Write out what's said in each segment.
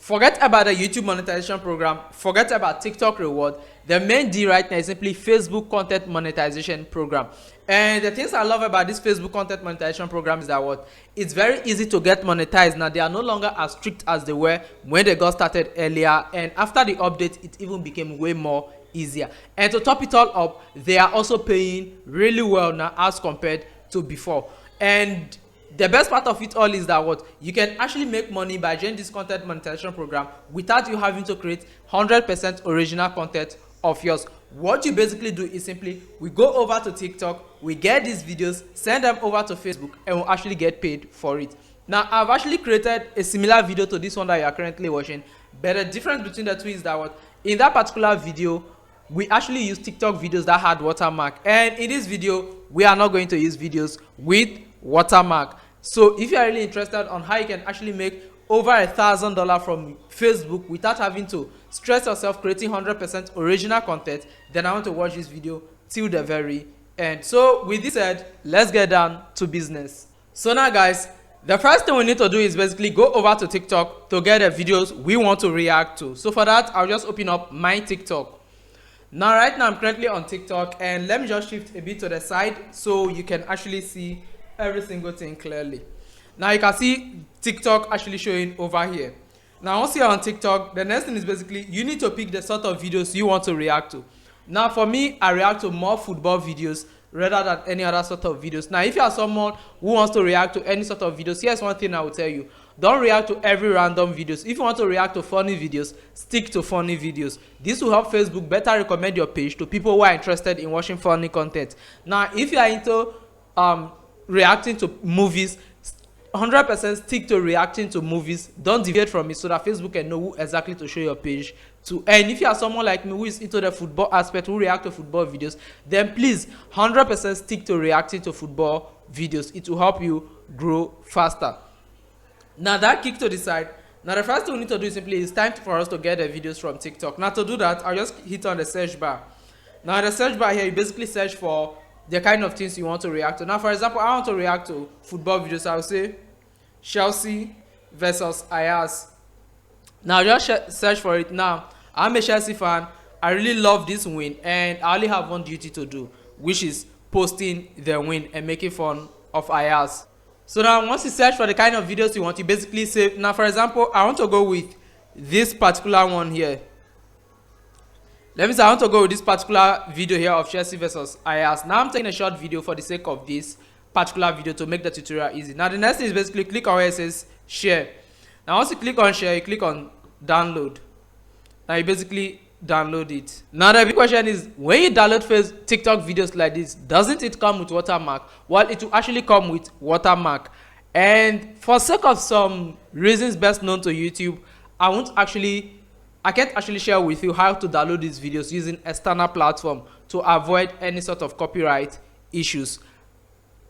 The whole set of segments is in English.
Forget about the YouTube monetization program, forget about TikTok reward. The main D right now is simply Facebook content monetization program. And the things I love about this Facebook content monetization program is that what, it's very easy to get monetized. Now they are no longer as strict as they were when they got started earlier, and after the update it even became way more easier. And to top it all up, they are also paying really well now as compared to before. And the best part of it all is that what, you can actually make money by joining this content monetization program without you having to create 100% original content of yours. What you basically do is simply, we go over to TikTok, we get these videos, send them over to Facebook, and we'll actually get paid for it. Now I've actually created a similar video to this one that you are currently watching, but the difference between the two is that what, in that particular video we actually use TikTok videos that had watermark, and in this video we are not going to use videos with watermark. So if you are really interested on how you can actually make over $1,000 from Facebook without having to stress yourself creating 100% original content, then I want to watch this video till the very end. So with this said, let's get down to business. So now guys, the first thing we need to do is basically go over to TikTok to get the videos we want to react to. So for that, I'll just open up my TikTok. Now right now I'm currently on TikTok, and let me just shift a bit to the side so you can actually see every single thing clearly. Now you can see TikTok actually showing over here. Now once you're on TikTok, the next thing is basically you need to pick the sort of videos you want to react to. Now for me, I react to more football videos rather than any other sort of videos. Now if you are someone who wants to react to any sort of videos, here's one thing I will tell you: don't react to every random videos. If you want to react to funny videos, stick to funny videos. This will help Facebook better recommend your page to people who are interested in watching funny content. Now if you are into reacting to movies, 100% stick to reacting to movies. Don't deviate from it so that Facebook can know who exactly to show your page to. And if you are someone like me who is into the football aspect, who react to football videos, then please 100% stick to reacting to football videos. It will help you grow faster. Now that kick to the side, now the first thing we need to do is simply, it's time for us to get the videos from TikTok. Now to do that, I'll just hit on the search bar. Now in the search bar here, you basically search for the kind of things you want to react to. Now for example, I want to react to football videos. I'll say Chelsea versus Ajax. Now just search for it. Now I'm a Chelsea fan, I really love this win, and I only have one duty to do, which is posting the win and making fun of Ajax. So now once you search for the kind of videos you want, you basically say, now for example, I want to go with this particular one here. Let me say I want to go with this particular video here of Chelsea versus Ajax. Now I'm taking a short video for the sake of this particular video to make the tutorial easy. Now the next thing is basically click on where it says share. Now once you click on share, you click on download. Now you basically download it. Now the big question is, when you download TikTok videos like this, doesn't it come with watermark? Well, it will actually come with watermark. And for sake of some reasons best known to YouTube, I can't actually share with you how to download these videos using external platform to avoid any sort of copyright issues.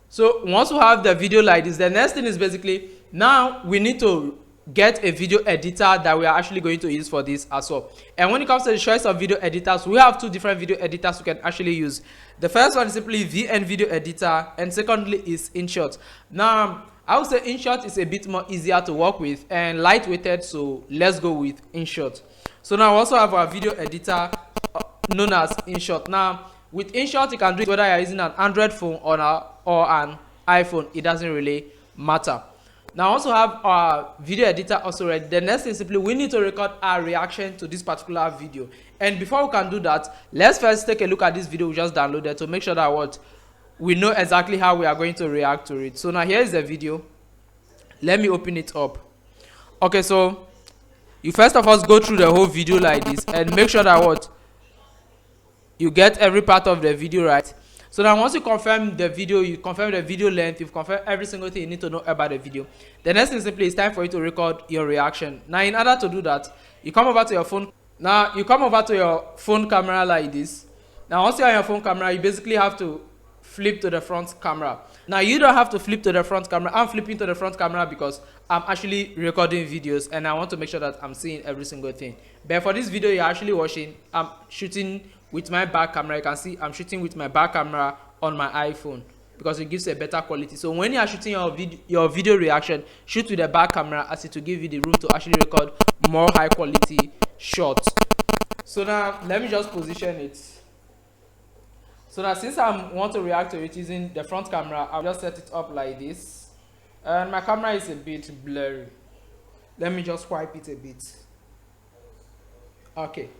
So once we have the video like this, the next thing is basically, now we need to get a video editor that we are actually going to use for this as well. And when it comes to the choice of video editors, we have two different video editors we can actually use. The first one is simply VN Video Editor, and secondly is InShot. Now I would say InShot is a bit more easier to work with and lightweighted, so let's go with InShot. So now we also have our video editor known as InShot. Now with InShot, you can do it whether you're using an Android phone or an iPhone. It doesn't really matter. Now I also have our video editor also ready. The next thing is simply, we need to record our reaction to this particular video. And before we can do that, let's first take a look at this video we just downloaded to make sure that we know exactly how we are going to react to it. So now here is the video. Let me open it up. Okay, so you first of all go through the whole video like this and make sure that you get every part of the video right. So now once you confirm the video, you confirm the video length, you've confirmed every single thing you need to know about the video. The next thing simply is time for you to record your reaction. Now in order to do that, you come over to your phone. Now you come over to your phone camera like this. Now once you're on your phone camera, you basically have to flip to the front camera. Now you don't have to flip to the front camera. I'm flipping to the front camera because I'm actually recording videos and I want to make sure that I'm seeing every single thing. But for this video you're actually watching, I'm shooting with my back camera. You can see I'm shooting with my back camera on my iPhone because it gives a better quality. So when you are shooting your video reaction, shoot with the back camera, as it will give you the room to actually record more high quality shots. So now let me just position it. So now since I want to react to it using the front camera, I'll just set it up like this. And my camera is a bit blurry. Let me just wipe it a bit. Okay.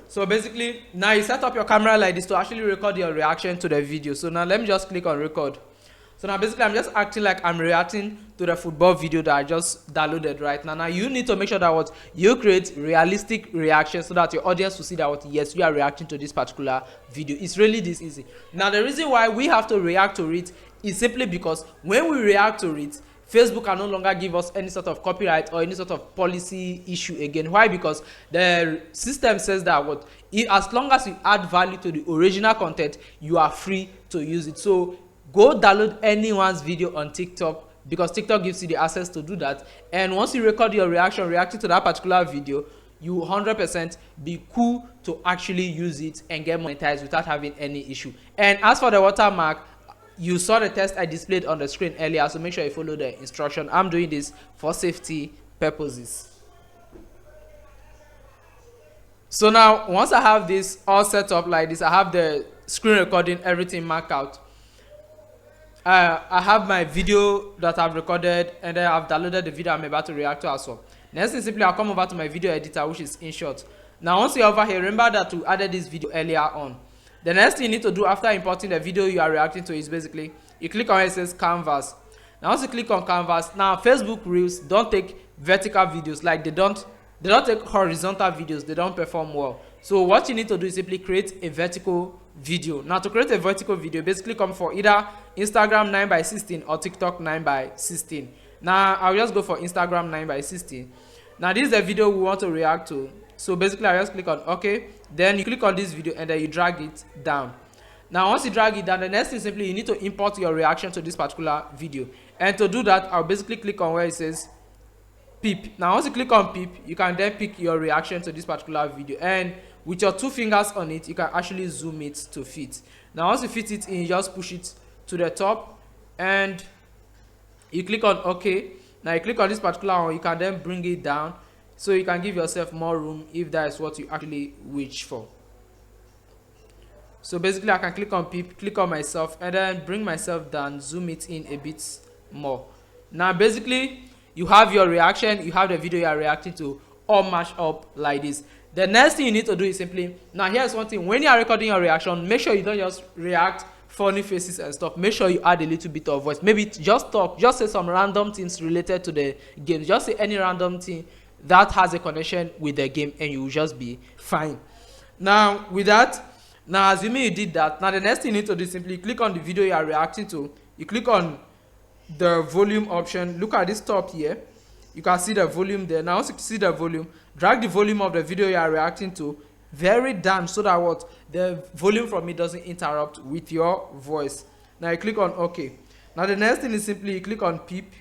So basically, now you set up your camera like this to actually record your reaction to the video. So now let me just click on record. So now basically I'm just acting like I'm reacting to the football video that I just downloaded right now. Now you need to make sure that what you create realistic reactions so that your audience will see that what yes, you are reacting to this particular video. It's really this easy. Now the reason why we have to react to it is simply because when we react to it, Facebook can no longer give us any sort of copyright or any sort of policy issue again. Why? Because the system says that what as long as you add value to the original content, you are free to use it. So go download anyone's video on TikTok, because TikTok gives you the access to do that. And once you record your reaction reacting to that particular video, you 100% be cool to actually use it and get monetized without having any issue. And as for the watermark, you saw the test I displayed on the screen earlier, so make sure you follow the instruction. I'm doing this for safety purposes. So now once I have this all set up like this, I have the screen recording, everything marked out. I have my video that I've recorded, and then I've downloaded the video I'm about to react to as well. Next thing, simply I'll come over to my video editor, which is InShot. Now once you're over here, remember that we added this video earlier on. The next thing you need to do after importing the video you are reacting to is basically you click on where it says canvas. Now once you click on canvas, now Facebook Reels don't take vertical videos, like they don't take horizontal videos, they don't perform well. So what you need to do is simply create a vertical video. Now to create a vertical video, basically come for either Instagram 9:16 or TikTok 9:16. Now I'll just go for Instagram 9:16. Now this is the video we want to react to. So basically I just click on OK, then you click on this video and then you drag it down. Now once you drag it down, the next thing simply you need to import your reaction to this particular video. And to do that, I'll basically click on where it says peep. Now once you click on peep, you can then pick your reaction to this particular video, and with your two fingers on it, you can actually zoom it to fit. Now once you fit it in, you just push it to the top and you click on OK. Now you click on this particular one, you can then bring it down so you can give yourself more room if that is what you actually wish for. So basically I can click on peep, click on myself, and then bring myself down, zoom it in a bit more. Now basically you have your reaction, you have the video you are reacting to all mashed up like this. The next thing you need to do is simply, now here's one thing, when you are recording your reaction, make sure you don't just react funny faces and stuff. Make sure you add a little bit of voice. Maybe just talk, just say some random things related to the game. Just say any random thing that has a connection with the game and you will just be fine. Now with that, now assuming you did that, now the next thing you need to do is simply click on the video you are reacting to. You click on the volume option, look at this top here, you can see the volume there. Now once you see the volume, drag the volume of the video you are reacting to very down so that what the volume from it doesn't interrupt with your voice. Now you click on OK. Now the next thing is simply you click on peep,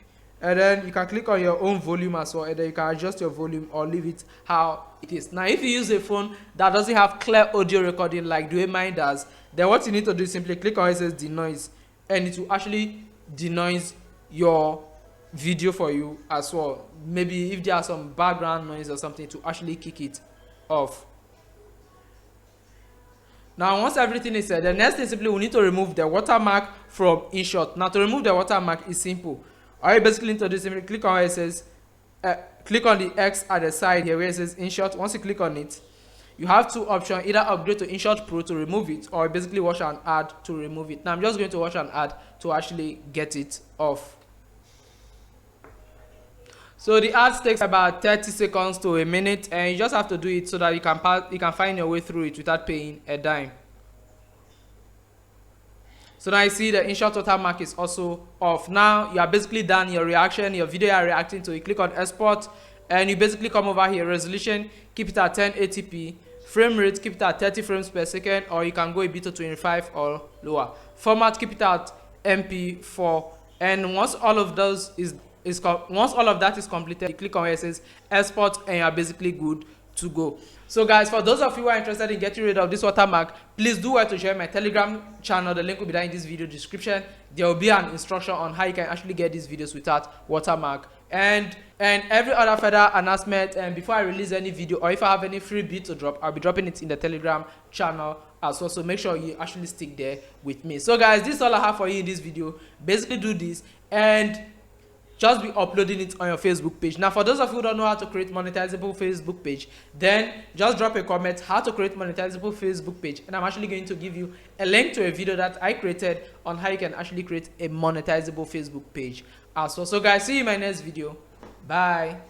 and then you can click on your own volume as well, and then you can adjust your volume or leave it how it is. Now if you use a phone that doesn't have clear audio recording like the way mine does, then what you need to do is simply click on where it says denoise, and it will actually denoise your video for you as well. Maybe if there are some background noise or something, to actually kick it off. Now once everything is said, the next thing simply we need to remove the watermark from InShot. Now to remove the watermark is simple. All you basically need to do is simply click on where it says click on the X at the side here where it says InShot. Once you click on it, you have two options, either upgrade to InShot Pro to remove it, or basically watch an ad to remove it. Now I'm just going to watch an ad to actually get it off. So the ad takes about 30 seconds to a minute, and you just have to do it so that you can find your way through it without paying a dime. So now you see the InShot watermark is also off. Now you are basically done your reaction, your video you are reacting to. You click on export and you basically come over here. Resolution, keep it at 1080p. Frame rate, keep it at 30 frames per second, or you can go a bit to 25 or lower. Format, keep it at MP4. And once all of those once all of that is completed, you click on where it says export and you are basically good to go. So guys, for those of you who are interested in getting rid of this watermark, please do well to join my Telegram channel. The link will be down in this video description. There will be an instruction on how you can actually get these videos without watermark and every other further announcement, and before I release any video, or if I have any freebie to drop, I'll be dropping it in the Telegram channel as well. So make sure you actually stick there with me. So guys, this is all I have for you in this video. Basically do this and just be uploading it on your Facebook page. Now for those of you who don't know how to create monetizable Facebook page, then just drop a comment how to create monetizable Facebook page, and I'm actually going to give you a link to a video that I created on how you can actually create a monetizable Facebook page as well. So guys, see you in my next video. Bye.